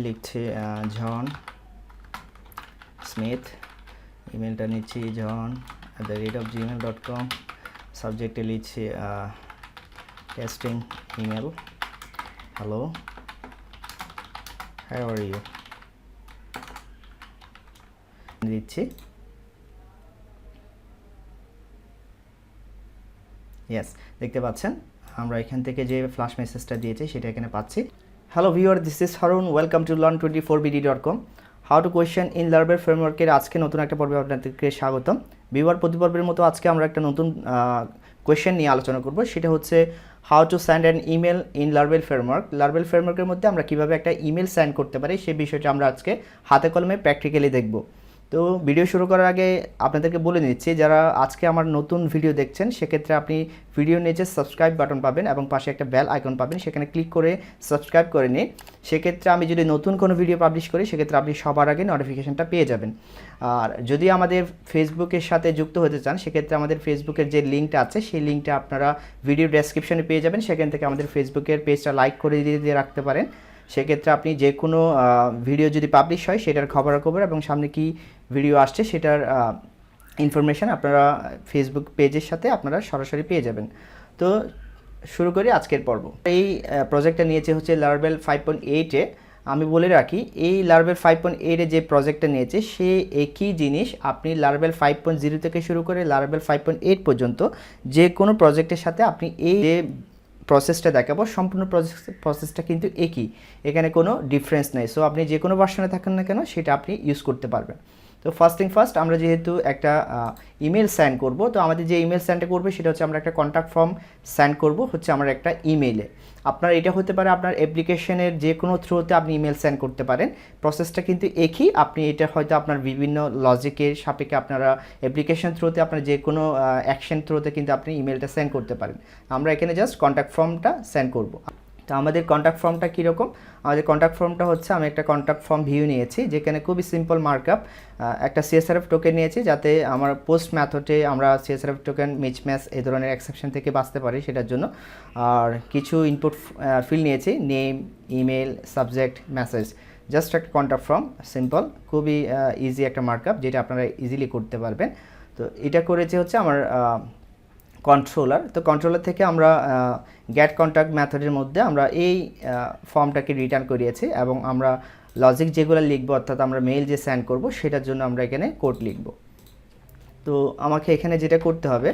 লিখছি জন স্মিথ, ইমেলটা নিচ্ছি john@gmail.com, সাবজেক্টে লিখছি testing email, hello, how are you দিচ্ছি। ইয়েস, দেখতে পাচ্ছেন আমরা এখান থেকে যে ফ্ল্যাশ মেসেজটা দিয়েছি সেটা এখানে পাচ্ছি। Hello viewer, this is Harun, welcome to learn24bd.com। How to question in Laravel ফ্রেমওয়ার্কের আজকে নতুন একটা পর্বে আপনাদেরকে স্বাগতম। ভিউয়ার, প্রতি পর্বের মতো আজকে আমরা একটা নতুন কোয়েশ্চেন নিয়ে আলোচনা করব, সেটা হচ্ছে how to send an email in Laravel framework. Laravel ফ্রেমওয়ার্কের মধ্যে আমরা কীভাবে একটা ইমেল সেন্ড করতে পারি সেই বিষয়টা আমরা আজকে হাতে কলমে প্র্যাকটিক্যালি দেখব। তো ভিডিও শুরু করার আগে আপনাদেরকে বলে নিচ্ছি, যারা আজকে আমার নতুন ভিডিও দেখছেন সেক্ষেত্রে আপনি ভিডিও নিচে সাবস্ক্রাইব বাটন পাবেন এবং পাশে একটা বেল আইকন পাবেন, সেখানে ক্লিক করে সাবস্ক্রাইব করে নিন। সেক্ষেত্রে আমি যদি নতুন কোনো ভিডিও পাবলিশ করি সেক্ষেত্রে আপনি সবার আগে নোটিফিকেশানটা পেয়ে যাবেন। আর যদি আমাদের ফেসবুকের সাথে যুক্ত হতে চান সেক্ষেত্রে আমাদের ফেসবুকের যে লিঙ্কটা আছে সেই লিঙ্কটা আপনারা ভিডিও ডেসক্রিপশনে পেয়ে যাবেন, সেখান থেকে আমাদের ফেসবুকের পেজটা লাইক করে দিয়ে রাখতে পারেন। সেক্ষেত্রে আপনি যে কোনো ভিডিও যদি পাবলিশ হয় সেটার খবরাখবর এবং সামনে কি ভিডিও আসছে সেটার ইনফরমেশান আপনারা ফেসবুক পেজের সাথে আপনারা সরাসরি পেয়ে যাবেন। তো শুরু করি আজকের পর্ব। এই প্রজেক্টটা নিয়েছে হচ্ছে লার্ভেল 5.8-এ। আমি বলে রাখি, এই লার্ভেল 5.8-এ যে প্রজেক্টটা নিয়েছে সে একই জিনিস আপনি লার্ভেল 5.0 থেকে শুরু করে লার্ভেল 5.8 পর্যন্ত যে কোনো প্রজেক্টের সাথে আপনি এই যে প্রসেসটা দেখাবো সম্পূর্ণ প্রসেসটা কিন্তু একই, এখানে কোনো ডিফারেন্স নেই। সো আপনি যে কোনো ভার্সনে থাকেন না কেন সেটা আপনি ইউজ করতে পারবেন। তো ফার্স্ট আমরা যেহেতু একটা ইমেল সেন্ড করব, তো আমাদের যে ইমেল সেন্ডটা করবে সেটা হচ্ছে আমরা একটা কন্ট্যাক্ট ফর্ম সেন্ড করব হচ্ছে আমরা একটা ইমেইলে। আপনার এটা হতে পারে আপনার অ্যাপ্লিকেশনের যে কোনো থ্রুতে আপনি ইমেল সেন্ড করতে পারেন, প্রসেসটা কিন্তু একই। আপনি এটা হয়তো আপনার বিভিন্ন লজিকের সাপেক্ষে আপনারা অ্যাপ্লিকেশন থ্রুতে আপনার যে কোনো অ্যাকশন থ্রুতে কিন্তু আপনি ইমেলটা সেন্ড করতে পারেন। আমরা এখানে জাস্ট কন্ট্যাক্ট ফর্মটা সেন্ড করব। তো আমাদের কন্ট্যাক্ট ফর্মটা কীরকম? আমাদের কন্ট্যাক্ট ফর্মটা হচ্ছে, আমি একটা কন্ট্যাক্ট ফর্ম ভিউ নিয়েছি যেখানে খুবই সিম্পল মার্কআপ, একটা CSRF টোকেন নিয়েছি যাতে আমার পোস্ট মেথডে আমরা CSRF টোকেন মিসম্যাচ এই ধরনের এক্সেপশন থেকে বাঁচতে পারি সেটার জন্য। আর কিছু ইনপুট ফিল্ড নিয়েছি, name, email, subject, message, just একটা কন্ট্যাক্ট ফর্ম, সিম্পল, খুবই ইজি একটা মার্কআপ যেটা আপনারা ইজিলি করতে পারবেন। তো এটা করেছে হচ্ছে আমার কন্ট্রোলার। তো কন্ট্রোলার থেকে আমরা গেট কন্ট্যাক্ট মেথডের মধ্যে আমরা এই ফর্মটাকে রিটার্ন করিয়েছি এবং আমরা লজিক যেগুলো লিখবো অর্থাৎ আমরা মেইল যে সেন্ড করব সেটার জন্য আমরা এখানে কোড লিখব। তো আমাকে এখানে যেটা করতে হবে,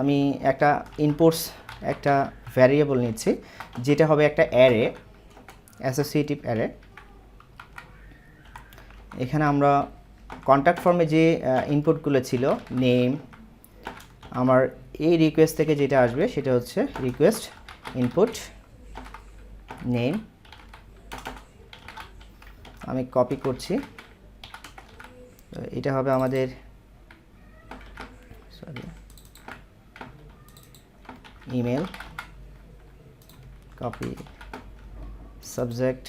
আমি একটা ইনপুটস একটা ভ্যারিয়েবল নিচ্ছি যেটা হবে একটা অ্যারে, অ্যাসোসিয়েটিভ অ্যারে। এখানে আমরা কন্ট্যাক্ট ফর্মে যে ইনপুটগুলো ছিল, নেম, আমার এই রিকোয়েস্ট থেকে যেটা আসবে সেটা হচ্ছে রিকোয়েস্ট ইনপুট নেম, আমি কপি করছি। এটা হবে আমাদের ইমেল, কপি সাবজেক্ট,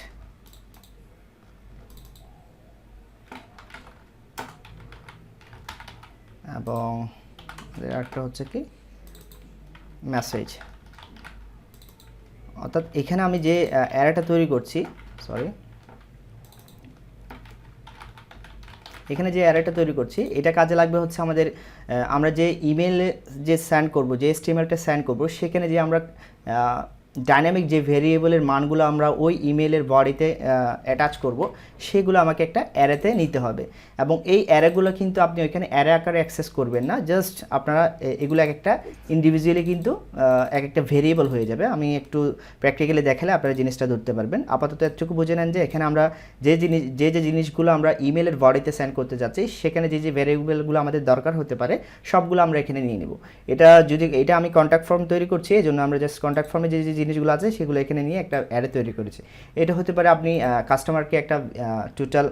এবং একটা হচ্ছে কি মেসেজ। অর্থাৎ এখানে আমি যে অ্যারেটা তৈরি করছি, এখানে যে অ্যারেটা তৈরি করছি এটা কাজে লাগবে হচ্ছে আমাদের আমরা যে ইমেলে যে সেন্ড করব, যে HTML-টা সেন্ড করব সেখানে যে আমরা ডাইনামিক যে ভেরিয়েবলের মানগুলো আমরা ওই ইমেলের বডিতে অ্যাটাচ করব সেগুলো আমাকে একটা অ্যারেতে নিতে হবে। এবং এই অ্যারেগুলো কিন্তু আপনি ওইখানে অ্যারে আকারে অ্যাক্সেস করবেন না, জাস্ট আপনারা এগুলো এক একটা ইন্ডিভিজুয়ালি কিন্তু এক একটা ভেরিয়েবল হয়ে যাবে। আমি একটু প্র্যাকটিক্যালি দেখালে আপনারা জিনিসটা ধরতে পারবেন। আপাতত একটু বুঝে নেন যে এখানে আমরা যে জিনিসগুলো আমরা ইমেলের বডিতে সেন্ড করতে যাচ্ছি সেখানে যে ভেরিয়েবলগুলো আমাদের দরকার হতে পারে সবগুলো আমরা এখানে নিয়ে নেব। এটা আমি কন্ট্যাক্ট ফর্ম তৈরি করছি, এই জন্য আমরা জাস্ট কন্ট্যাক্ট ফর্মে যে জিনিসগুলো আছে সেগুলো এখানে নিয়ে একটা অ্যারে তৈরি করেছি। এটা হতে পারে আপনি কাস্টমারকে একটা টোটাল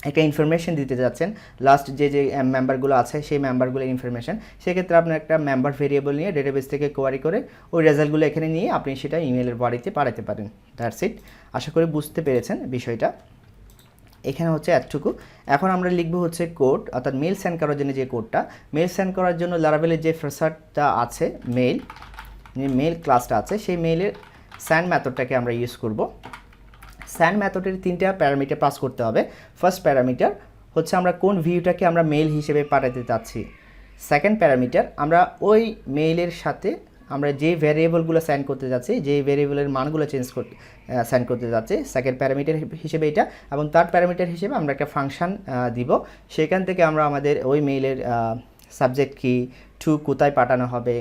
একটা ইনফরমেশন দিতে যাচ্ছেন, লাস্ট যে মেম্বারগুলো আছে সেই মেম্বারগুলোর ইনফরমেশন, সেক্ষেত্রে আপনার একটা মেম্বার ভেরিয়েবল নিয়ে ডেটাবেস থেকে কোয়ারি করে ওই রেজাল্টগুলো এখানে নিয়ে আপনি সেটা ইমেলের বডিতে পাঠাতে পারেন। That's it. আশা করি বুঝতে পেরেছেন বিষয়টা। এখানে হচ্ছে এতটুকু। এখন আমরা লিখবো হচ্ছে কোড, অর্থাৎ মেল সেন্ড করার জন্য যে কোডটা, মেল সেন্ড করার জন্য লারাভেলের যে ফ্রেশারটা আছে, মেল ক্লাসটা আছে, সেই মেইলের সেন্ড মেথডটাকে আমরা ইউজ করব। স্যান্ড মেথডের 3টা প্যারামিটার পাস করতে হবে। ফার্স্ট প্যারামিটার হচ্ছে আমরা কোন ভিউটাকে আমরা মেইল হিসেবে পাঠাতে চাচ্ছি। সেকেন্ড প্যারামিটার আমরা ওই মেইলের সাথে আমরা যে ভ্যারিয়েবলগুলো সেন্ড করতে যাচ্ছি, যে ভ্যারিয়েবলের মানগুলো সেন্ড করতে যাচ্ছি, সেকেন্ড প্যারামিটার হিসেবে এটা। এবং থার্ড প্যারামিটার হিসেবে আমরা একটা ফাংশন দিব, সেখান থেকে আমরা আমাদের ওই মেইলের সাবজেক্ট কি, টু কোথায় পাঠানো হবে,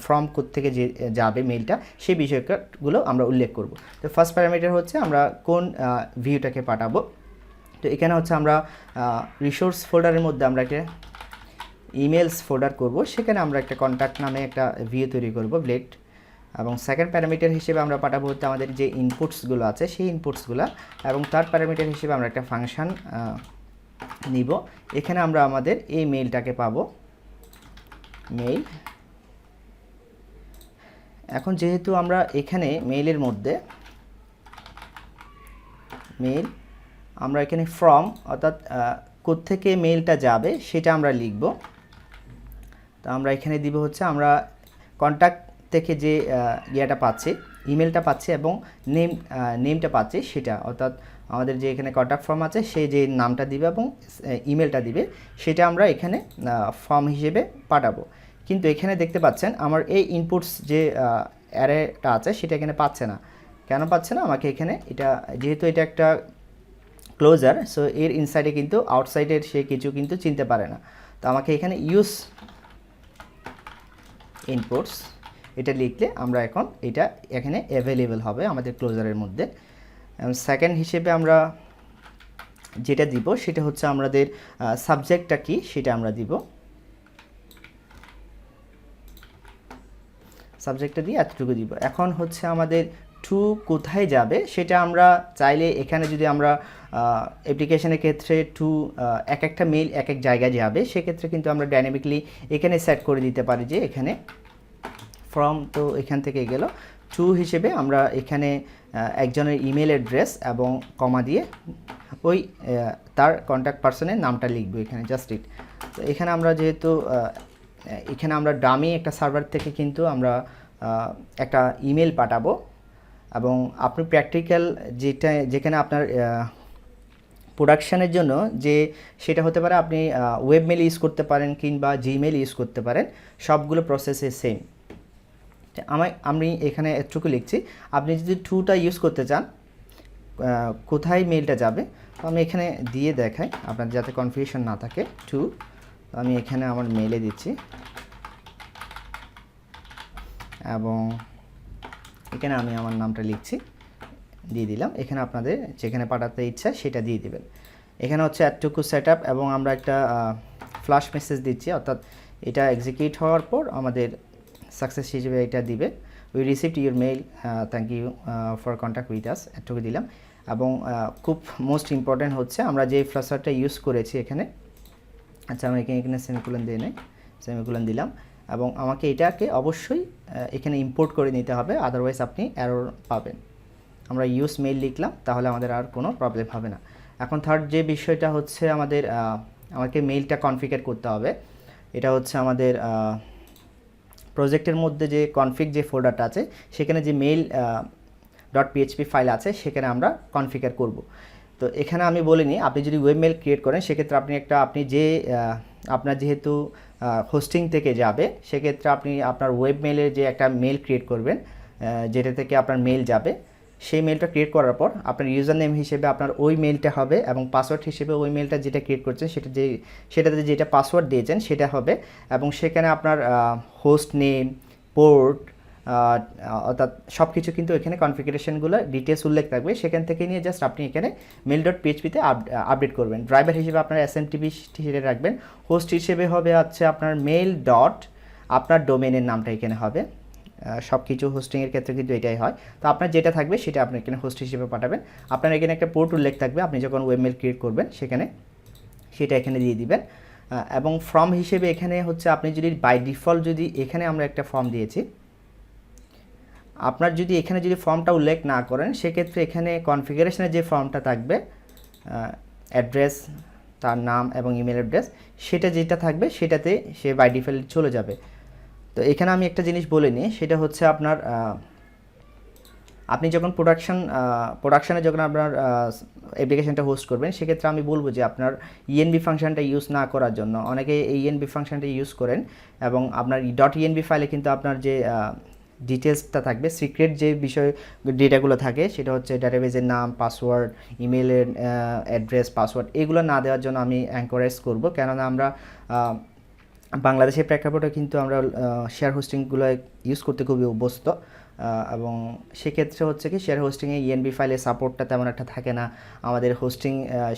ফ্রম থেকে যে যাবে মেইলটা, সেই বিষয়গুলো আমরা উল্লেখ করব। তো ফার্স্ট প্যারামিটার হচ্ছে আমরা কোন ভিউটাকে পাঠাবো। তো এখানে হচ্ছে আমরা রিসোর্স ফোল্ডারের মধ্যে আমরা একটা ইমেলস ফোল্ডার করব, সেখানে আমরা একটা কন্ট্যাক্ট নামে একটা ভিউ তৈরি করব ব্লেড। এবং সেকেন্ড প্যারামিটার হিসেবে আমরা পাঠাবো হচ্ছে আমাদের যে ইনপুটসগুলো আছে সেই ইনপুটসগুলো। এবং থার্ড প্যারামিটার হিসেবে আমরা একটা ফাংশন নিব, এখানে আমরা আমাদের এই মেইলটাকে পাবো, মেইল। এখন যেহেতু আমরা এখানে মেইলের মধ্যে মেইল, আমরা এখানে ফ্রম অর্থাৎ কোত্থেকে মেইলটা যাবে সেটা আমরা লিখব। তো আমরা এখানে দিব হচ্ছে আমরা কন্ট্যাক্ট থেকে যে ইয়েটা পাচ্ছি, ইমেলটা পাচ্ছি এবং নেমটা পাচ্ছি সেটা, অর্থাৎ আমাদের যে এখানে কন্ট্যাক্ট ফর্ম আছে সে যে নামটা দিবে এবং ইমেলটা দিবে সেটা আমরা এখানে ফর্ম হিসেবে পাঠাবো। কিন্তু এখানে দেখতে পাচ্ছেন আমার এই ইনপুটস যে অ্যারেটা আছে সেটা এখানে পাচ্ছে না। কেন পাচ্ছে না? আমাকে এখানে এটা যেহেতু এটা একটা ক্লোজার, সো এর ইনসাইডে কিন্তু আউটসাইডের সে কিছু কিন্তু চিনতে পারে না। তো আমাকে এখানে ইউজ ইনপুটস এটা লিখলে আমরা এখন এটা এখানে অ্যাভেলেবল হবে আমাদের ক্লোজারের মধ্যে। সেকেন্ড হিসেবে আমরা যেটা দিব সেটা হচ্ছে আমাদের সাবজেক্টটা কি সেটা আমরা দিব। সাবজেক্টটা দিয়ে এতটুকু দিব। এখন হচ্ছে আমাদের টু কোথায় যাবে সেটা আমরা চাইলে এখানে যদি আমরা অ্যাপ্লিকেশনের ক্ষেত্রে টু এক একটা মেইল এক এক জায়গায় যাবে, সেক্ষেত্রে কিন্তু আমরা ডাইনামিকলি এখানে সেট করে দিতে পারি যে এখানে ফ্রম, তো এখান থেকে গেল টু হিসেবে আমরা এখানে একজনের ইমেল অ্যাড্রেস এবং কমা দিয়ে ওই তার কন্ট্যাক্ট পার্সনের নামটা লিখবো এখানে, জাস্ট ইট। তো এখানে আমরা যেহেতু এখানে আমরা ডামি একটা সার্ভার থেকে কিন্তু আমরা একটা ইমেল পাঠাবো এবং আপনি প্র্যাকটিক্যাল যেখানে আপনার প্রোডাকশানের জন্য যে সেটা হতে পারে আপনি ওয়েব মেল ইউজ করতে পারেন কিংবা জিমেল ইউজ করতে পারেন, সবগুলো প্রসেসে সেম। আমি এখানে একটুকু লিখছি, আপনি যদি টুটা ইউজ করতে চান কোথায় মেলটা যাবে, তো আমি এখানে দিয়ে দেখাই আপনার যাতে কনফিউশন না থাকে। টু, আমি এখানে আমার মেলে দিচ্ছি এবং এখানে আমি আমার নামটা লিখছি, দিয়ে দিলাম। এখানে আপনাদের যেখানে পাঠাতে ইচ্ছা সেটা দিয়ে দিবেন। এখানে হচ্ছে এতটুকু সেট আপ এবং আমরা একটা ফ্ল্যাশ মেসেজ দিচ্ছি, অর্থাৎ এটা এক্সিকিউট হওয়ার পর আমাদের সাকসেস হিসেবে এটা দিবে, we received your mail, thank you for contact with us, এতটুকু দিলাম। এবং খুব মোস্ট ইম্পর্ট্যান্ট হচ্ছে আমরা যে ফ্লাশারটা ইউজ করেছি এখানে, আচ্ছা আমরা এখানে সেমিকোলন দিয়ে নেই, সেমিকোলন দিলাম। এবং আমাকে এটাকে অবশ্যই এখানে ইম্পোর্ট করে নিতে হবে, আদারওয়াইজ আপনি এরর পাবেন। আমরা ইউজ মেইল লিখলাম, তাহলে আমাদের আর কোনো প্রবলেম হবে না। এখন থার্ড যে বিষয়টা হচ্ছে আমাকে মেইলটা কনফিগার করতে হবে। এটা হচ্ছে আমাদের প্রজেক্টের মধ্যে যে কনফিগ যে ফোল্ডারটা আছে সেখানে যে মেইল .php ফাইল আছে সেখানে আমরা কনফিগার করব। তো এখানে আমি বলিনি, আপনি যদি ওয়েব মেইল ক্রিয়েট করেন সেক্ষেত্রে আপনি যে আপনার যেহেতু হোস্টিং থেকে যাবে, সেক্ষেত্রে আপনি আপনার ওয়েব মেইলের যে একটা মেইল ক্রিয়েট করবেন যেটা থেকে আপনার মেইল যাবে, সেই মেইলটা ক্রিয়েট করার পর আপনার ইউজার নেম হিসেবে আপনার ওই মেইলটা হবে এবং পাসওয়ার্ড হিসেবে ওই মেইলটা যেটা ক্রিয়েট করছেন সেটাতে যেটা পাসওয়ার্ড দিয়েছেন সেটা হবে। এবং সেখানে আপনার হোস্ট নেম, পোর্ট, অর্থাৎ সব কিছু কিন্তু এখানে কনফিগারেশনগুলো ডিটেলস উল্লেখ থাকবে। সেখান থেকে নিয়ে জাস্ট আপনি এখানে মেল.php-তে আপডেট করবেন। ড্রাইভার হিসেবে আপনার SMTP হিসেবে রাখবেন। হোস্ট হিসেবে হবে আপনার মেল ডট আপনার ডোমেনের নামটা এখানে হবে। সব কিছু হোস্টিংয়ের ক্ষেত্রে কিন্তু এটাই হয়। তো আপনার যেটা থাকবে সেটা আপনি এখানে হোস্ট হিসেবে পাঠাবেন। আপনার এখানে একটা পোর্ট উল্লেখ থাকবে, আপনি যখন ওয়েব মেল ক্রিয়েট করবেন সেখানে সেটা এখানে দিয়ে দিবেন। এবং ফর্ম হিসেবে এখানে হচ্ছে আপনি যদি বাই ডিফল্ট যদি এখানে আমরা একটা ফর্ম দিয়েছি, আপনার যদি এখানে যদি ফর্মটা উল্লেখ না করেন সেক্ষেত্রে এখানে কনফিগারেশনের যে ফর্মটা থাকবে অ্যাড্রেস, তার নাম এবং ইমেল অ্যাড্রেস, সেটা যেটা থাকবে সেটাতে সে বাই ডিফল্ট চলে যাবে। তো এখানে আমি একটা জিনিস বলে নিই, সেটা হচ্ছে আপনার আপনি যখন প্রোডাকশানে যখন আপনার অ্যাপ্লিকেশনটা হোস্ট করবেন, সেক্ষেত্রে আমি বলবো যে আপনার ইএনবি ফাংশনটা ইউজ না করার জন্য। অনেকে এই ইএনবি ফাংশনটা ইউজ করেন এবং আপনার ডট ইএনবি ফাইলে কিন্তু আপনার যে ডিটেলসটা থাকবে, সিক্রেট যে বিষয় ডেটাগুলো থাকে, সেটা হচ্ছে ডাটাবেজের নাম, পাসওয়ার্ড, ইমেলের অ্যাড্রেস, পাসওয়ার্ড, এগুলো না দেওয়ার জন্য আমি এনকারেজ করব। কেননা আমরা বাংলাদেশের প্রেক্ষাপটে কিন্তু আমরা শেয়ার হোস্টিংগুলো ইউজ করতে খুবই অভ্যস্ত, এবং সেক্ষেত্রে হচ্ছে কি শেয়ার হোস্টিংয়ে ইএনবি ফাইলে সাপোর্টটা তেমন একটা থাকে না। আমাদের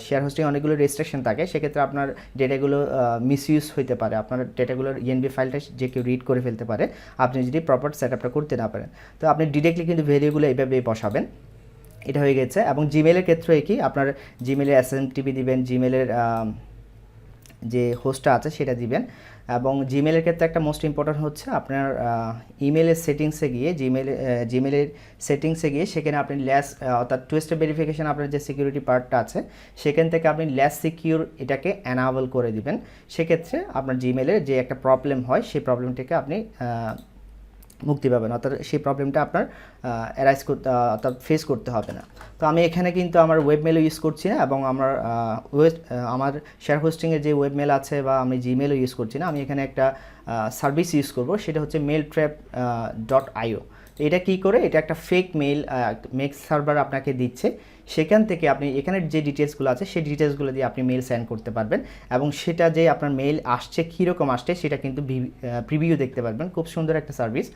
শেয়ার হোস্টিং অনেকগুলো রেস্ট্রিকশন থাকে, সেক্ষেত্রে আপনার ডেটাগুলো মিসইউজ হতে পারে, আপনার ডেটাগুলোর ইএনবি ফাইলটা যে কেউ রিড করে ফেলতে পারে আপনি যদি প্রপার সেট আপটা করতে না পারেন। তো আপনি ডিরেক্টলি কিন্তু ভ্যালুগুলো এইভাবেই বসাবেন। এটা হয়ে গেছে। এবং জিমেলের ক্ষেত্রে কি আপনার জিমেলের এসএমটিপি দিবেন, জিমেলের যে হোস্টটা আছে সেটা দিবেন। এবং জিমেলের ক্ষেত্রে একটা মোস্ট ইম্পর্ট্যান্ট হচ্ছে আপনার ইমেলের সেটিংসে গিয়ে, জিমেলের সেটিংসে গিয়ে সেখানে আপনি অর্থাৎ টু স্টেপ ভেরিফিকেশন, আপনার যে সিকিউরিটি পার্টটা আছে সেখান থেকে আপনি লেস সিকিউর এটাকে অ্যানাবল করে দিবেন। সেক্ষেত্রে আপনার জিমেলের যে একটা প্রবলেম হয় সেই প্রবলেমটাকে আপনি মুক্তি পাবেন, অর্থাৎ সেই প্রবলেমটা আপনার অর্থাৎ ফেস করতে হবে না। তো আমি এখানে কিন্তু আমার ওয়েবমেলও ইউজ করছি না, এবং আমার শেয়ার হোস্টিংয়ের যে ওয়েবমেল আছে বা আমি জিমেলও ইউজ করছি না। আমি এখানে একটা সার্ভিস ইউজ করব, সেটা হচ্ছে mailtrap.io। তো এটা কী করে, এটা একটা ফেক মেল সার্ভার আপনাকে দিচ্ছে। সেখান থেকে আপনি এখানের যে ডিটেলসগুলো আছে সেই ডিটেলসগুলো দিয়ে আপনি মেল সেন্ড করতে পারবেন, এবং সেটা যে আপনার মেল আসছে কীরকম আসছে সেটা কিন্তু প্রিভিউ দেখতে পারবেন। খুব সুন্দর একটা সার্ভিস,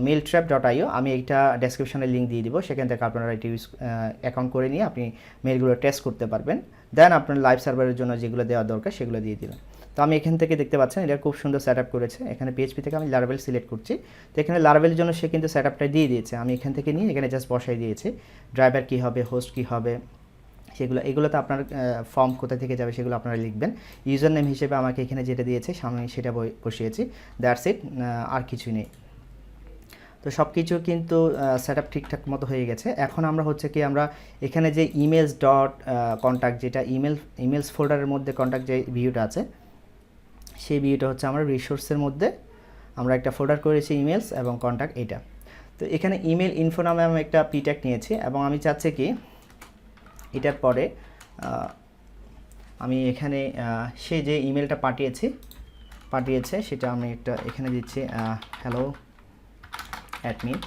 mailtrap.io। আমি এইটা ডেসক্রিপশনে লিঙ্ক দিয়ে দিব, সেখান থেকে আপনারা এটা অ্যাকাউন্ট করে নিয়ে আপনি মেলগুলো টেস্ট করতে পারবেন। দেন আপনার লাইভ সার্ভারের জন্য যেগুলো দেওয়া দরকার সেগুলো দিয়ে দিবেন। তো আমি এখান থেকে দেখতে পাচ্ছেন এটা খুব সুন্দর সেট আপ করেছে। এখানে পিএইচপি থেকে আমি লারাভেল সিলেক্ট করছি। তো এখানে লারাভেলের জন্য সে কিন্তু সেট আপটা দিয়ে দিয়েছে, আমি এখান থেকে নিয়ে এখানে জাস্ট বসাই দিয়েছি। ড্রাইভার কী হবে, হোস্ট কী হবে, এগুলোতে আপনার ফর্ম কোথা থেকে যাবে সেগুলো আপনারা লিখবেন। ইউজার নেম হিসেবে আমাকে এখানে যেটা দিয়েছে সামনে সেটা বসিয়েছি, দ্যাটস ইট, আর কিছুই নেই। তো সব কিছু কিন্তু সেট আপ ঠিকঠাক মতো হয়ে গেছে। এখন আমরা হচ্ছে কি আমরা এখানে যে ইমেলস ডট কন্ট্যাক্ট, যেটা ইমেলস ফোল্ডারের মধ্যে কন্ট্যাক্ট যে ভিউটা আছে, সেই ভিউটা হচ্ছে আমরা রিসোর্সের মধ্যে আমরা একটা ফোল্ডার করেছি ইমেলস এবং কন্ট্যাক্ট এটা। তো এখানে ইমেল ইনফো নামে আমি একটা পিট্যাগ নিয়েছি, এবং আমি চাচ্ছি কি এটার পরে আমি এখানে সে যে ইমেলটা পাঠিয়েছে সেটা আমি একটা এখানে দিচ্ছি হ্যালো অ্যাডমিন।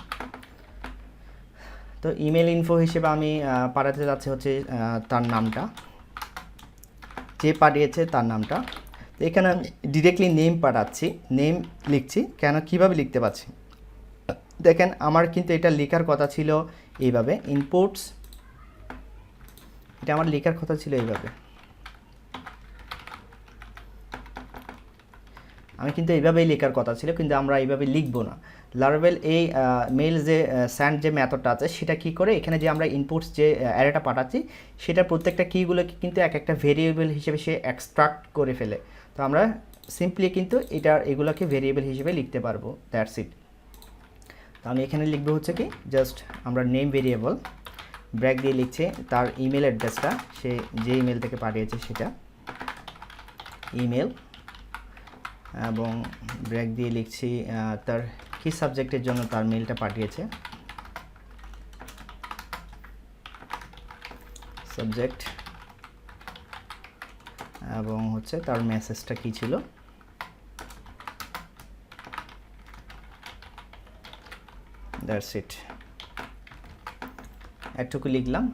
তো ইমেল ইনফো হিসেবে আমি পাঠাতে যাচ্ছি হচ্ছে তার নামটা, যে পাঠিয়েছে তার নামটা। তো এখানে আমি ডিরেক্টলি নেম পাঠাচ্ছি, নেম লিখছি। কেন, কীভাবে লিখতে পারছি দেখেন, আমার কিন্তু এটা লেখার কথা ছিল এইভাবে, ইনপুটস, এটা আমার লেখার কথা ছিল এইভাবে। আমি কিন্তু এইভাবেই লেখার কথা ছিল, কিন্তু আমরা এইভাবে লিখবো না। লারাভেল এই মেল যে স্যান্ড যে মেথডটা আছে সেটা কী করে, এখানে যে আমরা ইনপুটস যে অ্যারেটা পাঠাচ্ছি সেটা প্রত্যেকটা কীগুলোকে কিন্তু এক একটা ভেরিয়েবল হিসেবে সে এক্সট্রাক্ট করে ফেলে। তো আমরা সিম্পলি কিন্তু এগুলোকে ভেরিয়েবল হিসেবে লিখতে পারবো, দ্যাটস ইট। তো আমি এখানে লিখবো হচ্ছে কি জাস্ট আমরা নেম ভেরিয়েবল ব্র্যাক দিয়ে লিখছে তার ইমেল অ্যাড্রেসটা, সে যে ইমেল থেকে পাঠিয়েছে সেটা ইমেল, এবং ব্র্যাক দিয়ে লিখছি তার কি সাবজেক্টের জন্য তার মেলটা পাঠিয়েছে, সাবজেক্ট, এবং হচ্ছে তার মেসেজটা কী ছিল, দ্যাটস ইট। একটুকু লিখলাম।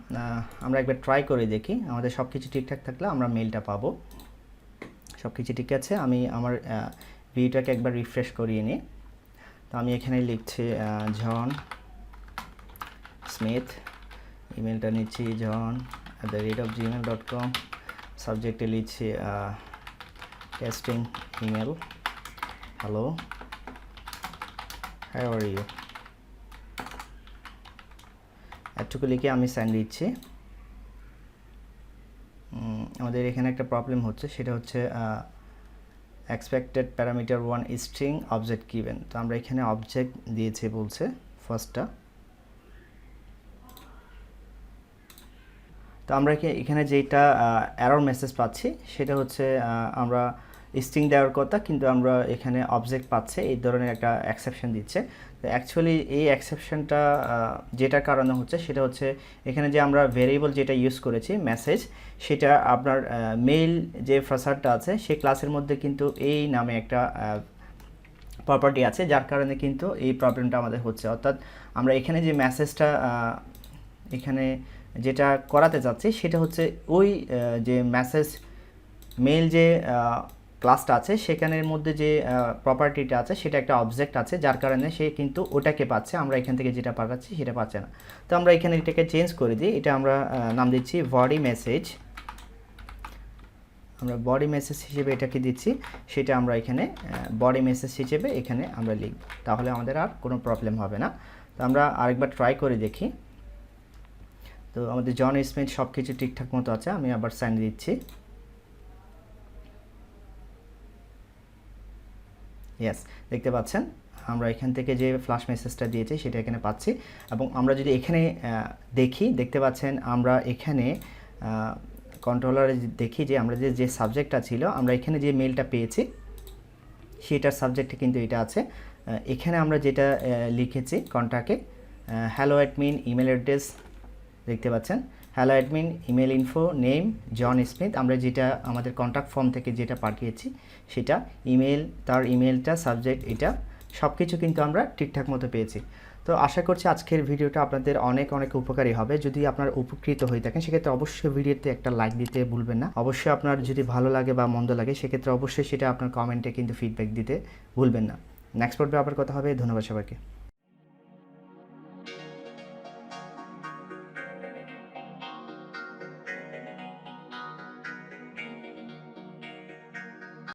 আমরা একবার ট্রাই করে দেখি, আমাদের সব কিছু ঠিকঠাক থাকলে আমরা মেলটা পাবো। সব কিছু ঠিক আছে, আমি আমার ভিডিওটাকে একবার রিফ্রেশ করিয়ে নিই। তো আমি এখানে লিখছি জন স্মিথ, ইমেলটা নিচ্ছি john@gmail.com, সাবজেক্টে লিখছি testing email, hello how are you, একটুকু লিখে আমি সেন্ড দিচ্ছি। আমাদের এখানে একটা প্রবলেম হচ্ছে, সেটা হচ্ছে expected parameter 1 string object given. তো আমরা এখানে অবজেক্ট দিয়েছে বলছে ফার্স্টটা। তো আমরা এখানে যেটা এরর মেসেজ পাচ্ছি সেটা হচ্ছে আমরা স্ট্রিং দেওয়ার কথা, কিন্তু আমরা এখানে অবজেক্ট পাচ্ছে, এই ধরনের একটা এক্সেপশন দিচ্ছে। তো অ্যাকচুয়ালি এই এক্সেপশনটা যেটার কারণে হচ্ছে সেটা হচ্ছে এখানে যে আমরা ভেরিয়েবল যেটা ইউজ করেছি মেসেজ, সেটা আপনার মেইল যে ফ্রাসারটা আছে সেই ক্লাসের মধ্যে কিন্তু এই নামে একটা প্রপার্টি আছে, যার কারণে কিন্তু এই প্রবলেমটা আমাদের হচ্ছে। অর্থাৎ আমরা এখানে যে মেসেজটা এখানে যেটা করাতে চাচ্ছি সেটা হচ্ছে ওই যে মেসেজ মেইল যে ক্লাসটা আছে সেখানের মধ্যে যে প্রপার্টিটা আছে সেটা একটা অবজেক্ট আছে, যার কারণে সে কিন্তু ওটাকে পাচ্ছে, আমরা এখান থেকে যেটা পাঠাচ্ছি সেটা পাচ্ছে না। তো আমরা এখানে এটাকে চেঞ্জ করে দিই, এটা আমরা নাম দিচ্ছি বডি মেসেজ। আমরা বডি মেসেজ হিসেবে এটাকে দিচ্ছি, সেটা আমরা এখানে বডি মেসেজ হিসেবে এখানে আমরা লিখব, তাহলে আমাদের আর কোনো প্রবলেম হবে না। তো আমরা আরেকবার ট্রাই করে দেখি। তো আমাদের জন স্মিথ সব কিছু ঠিকঠাক মতো আছে, আমি আবার সাইন দিচ্ছি। ইয়েস, দেখতে পাচ্ছেন আমরা এখান থেকে যে ফ্ল্যাশ মেসেজটা দিয়েছি সেটা এখানে পাচ্ছি। এবং আমরা যদি এখানে দেখি, দেখতে পাচ্ছেন আমরা এখানে কন্ট্রোলারে দেখি যে আমরা যে সাবজেক্টটা ছিল, আমরা এখানে যে মেলটা পেয়েছি সেটার সাবজেক্টে কিন্তু এটা আছে। এখানে আমরা যেটা লিখেছি কন্ট্যাক্টে হ্যালো অ্যাডমিন ইমেল অ্যাড্রেস, দেখতে পাচ্ছেন hello admin email info name John Smith, আমরা যেটা আমাদের কন্ট্যাক্ট ফর্ম থেকে যেটা পাঠিয়েছি সেটা ইমেল, তার ইমেলটা, সাবজেক্ট, এটা সব কিছু কিন্তু আমরা ঠিকঠাক মতো পেয়েছি। তো আশা করছি আজকের ভিডিওটা আপনাদের অনেক অনেক উপকারী হবে। যদি আপনার উপকৃত হয়ে থাকেন সেক্ষেত্রে অবশ্যই ভিডিওতে একটা লাইক দিতে ভুলবেন না। অবশ্যই আপনার যদি ভালো লাগে বা মন্দ লাগে সেক্ষেত্রে অবশ্যই সেটা আপনার কমেন্টে কিন্তু ফিডব্যাক দিতে ভুলবেন না। নেক্সট পর্বে আবার কথা হবে। ধন্যবাদ সবাইকে।